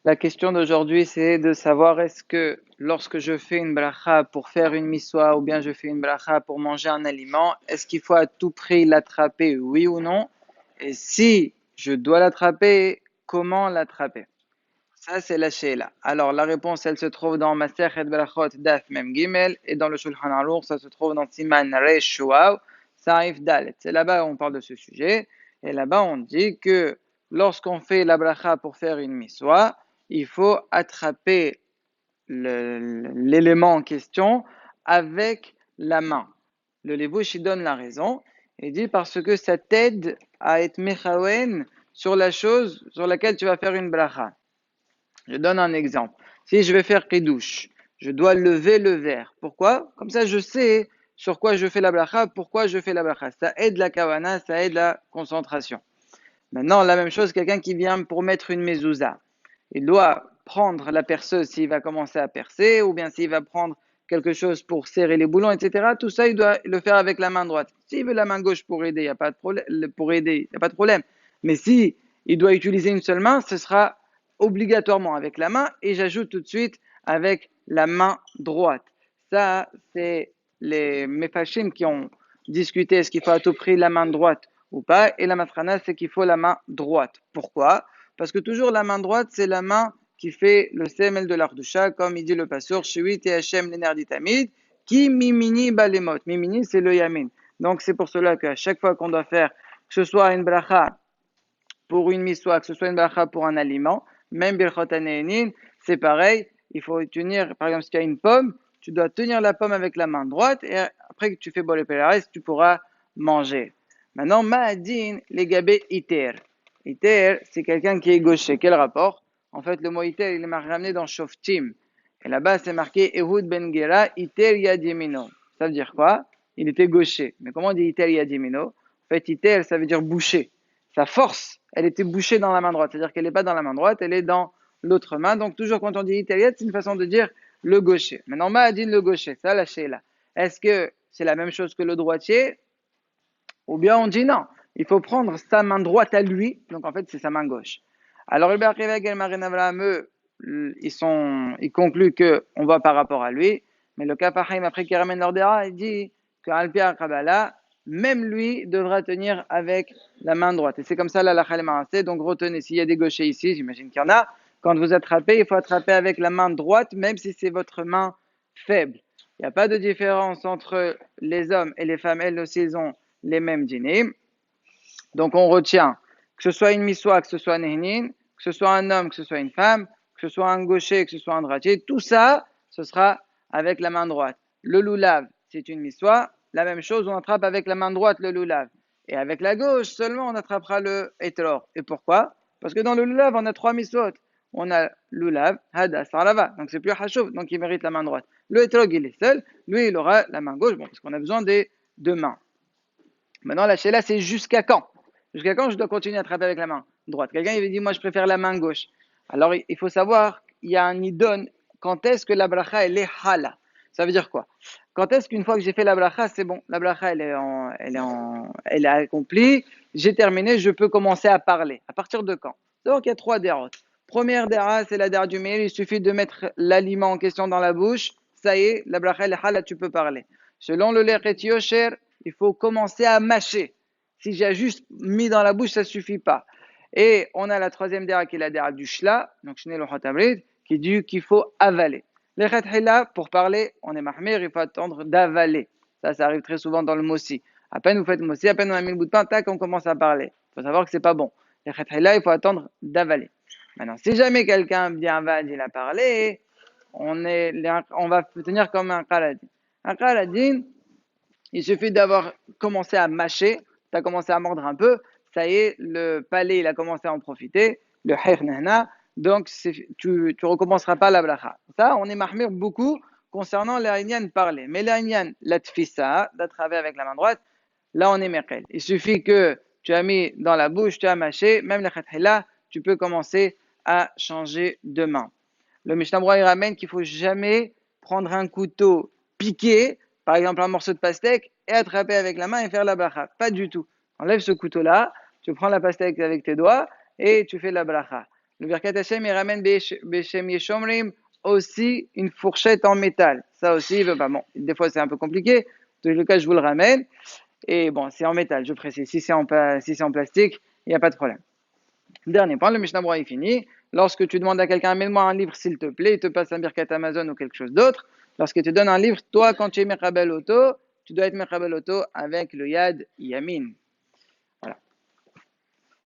La question d'aujourd'hui, c'est de savoir est-ce que lorsque je fais une bracha pour faire une miswa ou bien je fais une bracha pour manger un aliment, est-ce qu'il faut à tout prix l'attraper, oui ou non? Et si je dois l'attraper, comment l'attraper? Ça, c'est la sheila. Alors, la réponse, elle se trouve dans Masechet Berachot Daf Mem Gimel et dans le Shulchan Aruch, ça se trouve dans Siman Resh Shuav, Saif Dalet. C'est là-bas où on parle de ce sujet. Et là-bas, on dit que lorsqu'on fait la bracha pour faire une miswa, il faut attraper l'élément en question avec la main. Le Levush, il donne la raison. Il dit parce que ça t'aide à être mechawen sur la chose sur laquelle tu vas faire une bracha. Je donne un exemple. Si je vais faire kiddush, je dois lever le verre. Pourquoi? Comme ça, je sais sur quoi je fais la bracha, pourquoi je fais la bracha. Ça aide la kawana, ça aide la concentration. Maintenant, la même chose, quelqu'un qui vient pour mettre une mezouza. Il doit prendre la perceuse s'il va commencer à percer, ou bien s'il va prendre quelque chose pour serrer les boulons, etc. Tout ça, il doit le faire avec la main droite. S'il veut la main gauche pour aider, il n'y a pas de problème. Mais si il doit utiliser une seule main, ce sera obligatoirement avec la main, et j'ajoute tout de suite avec la main droite. Ça, c'est les mefashim qui ont discuté est-ce qu'il faut à tout prix la main droite ou pas, et la matrana, c'est qu'il faut la main droite. Pourquoi? Parce que toujours la main droite, c'est la main qui fait le semel de l'ardusha, comme il dit le passeur, Shewit et Hachem l'énerditamid, qui mimini balemot. Mimini, c'est le yamin. Donc c'est pour cela qu'à chaque fois qu'on doit faire, que ce soit une bracha pour une miswa, que ce soit une bracha pour un aliment, même birchot haneinin, c'est pareil. Il faut tenir, par exemple, si tu as une pomme, tu dois tenir la pomme avec la main droite et après que tu fais bol et tu pourras manger. Maintenant, ma'adin, les gabé iter. Iter, c'est quelqu'un qui est gaucher. Quel rapport? En fait, le mot iter, il est ramené dans Shoftim. Et là-bas, c'est marqué Ehud ben Gera, iter yad yemino. Ça veut dire quoi? Il était gaucher. Mais comment on dit iter yad yemino? En fait, iter, ça veut dire boucher. Sa force, elle était bouchée dans la main droite. C'est-à-dire qu'elle n'est pas dans la main droite, elle est dans l'autre main. Donc, toujours quand on dit italienne, c'est une façon de dire le gaucher. Maintenant, ma'adin le gaucher, ça, la sheila. Est-ce que c'est la même chose que le droitier? Ou bien on dit non, il faut prendre sa main droite à lui, donc en fait c'est sa main gauche. Alors le Berkeveg et Marin Avraham, eux, ils concluent qu'on va par rapport à lui, mais le Kafahim, après qu'il ramène l'ordera, il dit qu'Alpia Kabbalah, même lui devra tenir avec la main droite. Et c'est comme ça la halakha, donc retenez, s'il y a des gauchers ici, j'imagine qu'il y en a, quand vous attrapez, il faut attraper avec la main droite, même si c'est votre main faible. Il n'y a pas de différence entre les hommes et les femmes, elles aussi, ils ont les mêmes dîners. Donc on retient que ce soit une miswa, que ce soit un nehnin, que ce soit un homme, que ce soit une femme, que ce soit un gaucher, que ce soit un droitier, tout ça, ce sera avec la main droite. Le loulav, c'est une miswa, la même chose, on attrape avec la main droite le loulav. Et avec la gauche seulement, on attrapera le etror. Et pourquoi? Parce que dans le loulav, on a trois miswot. On a loulav, hadas, sarlava. Donc c'est plus hashouf, donc il mérite la main droite. Le etrog, il est seul, lui, il aura la main gauche, bon, parce qu'on a besoin des deux mains. Maintenant, la sheila, c'est jusqu'à quand? Jusqu'à quand je dois continuer à attraper avec la main droite? Quelqu'un, il dit, moi, je préfère la main gauche. Alors, il faut savoir, il y a un idon, quand est-ce que la bracha, elle est hala? Ça veut dire quoi? Quand est-ce qu'une fois que j'ai fait la bracha, c'est bon, la bracha, elle est accomplie, j'ai terminé, je peux commencer à parler. À partir de quand? Donc, il y a trois dérotes. Première déra, c'est la déra du mail, il suffit de mettre l'aliment en question dans la bouche, ça y est, la bracha, elle est hala, tu peux parler. Selon le lechet yosher, il faut commencer à mâcher. Si j'ai juste mis dans la bouche, ça ne suffit pas. Et on a la troisième déra qui est la déra du shla, donc shnei lo hatabrid, qui dit qu'il faut avaler. Les hila, pour parler, on est mahmir, il faut attendre d'avaler. Ça arrive très souvent dans le mossi. À peine vous faites le mossi, à peine on a mis le bout de pain, tac, on commence à parler. Il faut savoir que c'est pas bon. Les hila, il faut attendre d'avaler. Maintenant, si jamais quelqu'un vient va, il a parlé, on va tenir comme un qaladin. Un qaladin, il suffit d'avoir commencé à mâcher, tu as commencé à mordre un peu, ça y est, le palais, il a commencé à en profiter, le hirnahna, donc tu recommenceras pas la blacha. Ça, on est mahmir beaucoup concernant l'Aïnian parler. Mais l'Aïnian, la tfissa, d'attraper avec la main droite, là on est mekel. Il suffit que tu as mis dans la bouche, tu as mâché, même le khathila, tu peux commencer à changer de main. Le Mishnah Brura, il ramène qu'il faut jamais prendre un couteau piqué, par exemple un morceau de pastèque, et attraper avec la main et faire la bracha. Pas du tout. Enlève ce couteau-là, tu prends la pastèque avec tes doigts et tu fais la bracha. Le Birkat Hashem, il ramène Beshem Yeshomrim aussi une fourchette en métal. Ça aussi, il veut pas. Bon, des fois, c'est un peu compliqué. En tous les cas, je vous le ramène. Et bon, c'est en métal, je précise. Si c'est en plastique, il n'y a pas de problème. Dernier point, le Mishnah Berurah est fini. Lorsque tu demandes à quelqu'un, amène-moi un livre s'il te plaît, il te passe un Birkat Amazon ou quelque chose d'autre. Lorsqu'il te donne un livre, toi, quand tu es Mechabel Auto, tu dois être Mechabel Auto avec le Yad Yamin.